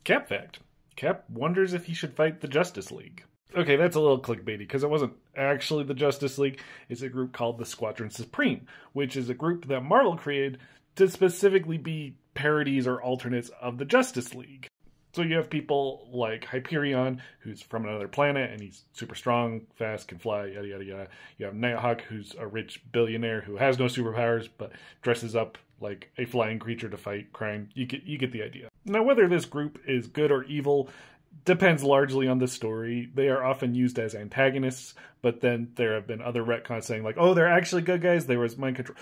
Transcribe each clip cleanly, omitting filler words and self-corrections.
Cap fact. Cap wonders if he should fight the Justice League. Okay, that's a little clickbaity because it wasn't actually the Justice League. It's a group called the Squadron Supreme, which is a group that Marvel created to specifically be parodies or alternates of the Justice League. So you have people like Hyperion, who's from another planet, and he's super strong, fast, can fly, yada, yada, yada. You have Nighthawk, who's a rich billionaire who has no superpowers, but dresses up like a flying creature to fight crime. You get the idea. Now, whether this group is good or evil depends largely on the story. They are often used as antagonists, but then there have been other retcons saying like, oh, they're actually good guys, there was mind control.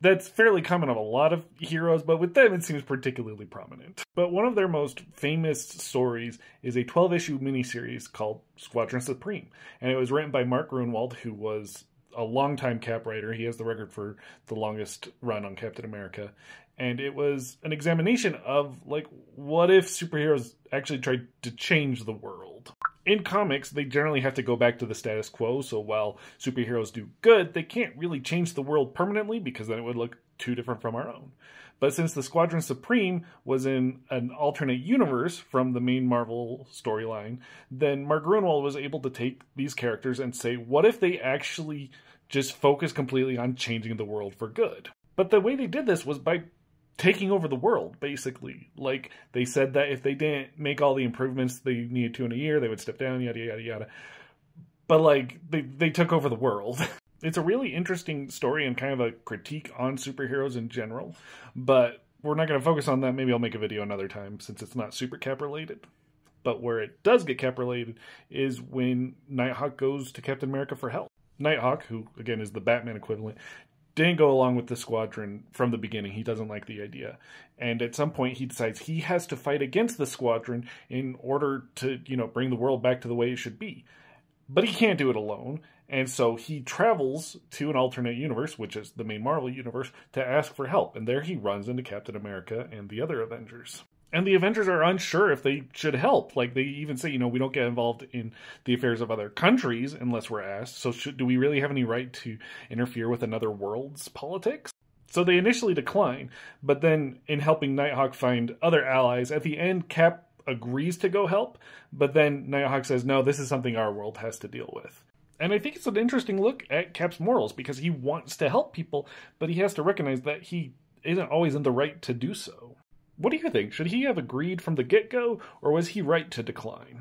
That's fairly common of a lot of heroes, but with them it seems particularly prominent. But one of their most famous stories is a 12-issue miniseries called Squadron Supreme. And it was written by Mark Gruenwald, who was a longtime Cap writer. He has the record for the longest run on Captain America. And it was an examination of, like, what if superheroes actually tried to change the world? In comics, they generally have to go back to the status quo, so while superheroes do good, they can't really change the world permanently because then it would look too different from our own. But since the Squadron Supreme was in an alternate universe from the main Marvel storyline, then Mark Gruenwald was able to take these characters and say, what if they actually just focus completely on changing the world for good? But the way they did this was by taking over the world, basically. Like, they said that if they didn't make all the improvements they needed to in a year, they would step down, yada, yada, yada. But, like, they took over the world. It's a really interesting story and kind of a critique on superheroes in general. But we're not going to focus on that. Maybe I'll make a video another time, since it's not super Cap related. But where it does get Cap related is when Nighthawk goes to Captain America for help. Nighthawk, who, again, is the Batman equivalent, didn't go along with the squadron from the beginning. He doesn't like the idea. And at some point he decides he has to fight against the squadron in order to, bring the world back to the way it should be. But he can't do it alone. And so he travels to an alternate universe, which is the main Marvel universe, to ask for help. And there he runs into Captain America and the other Avengers. And the Avengers are unsure if they should help. Like, they even say, we don't get involved in the affairs of other countries unless we're asked. So do we really have any right to interfere with another world's politics? So they initially decline. But then in helping Nighthawk find other allies, at the end, Cap agrees to go help. But then Nighthawk says, no, this is something our world has to deal with. And I think it's an interesting look at Cap's morals, because he wants to help people, but he has to recognize that he isn't always in the right to do so. What do you think? Should he have agreed from the get-go, or was he right to decline?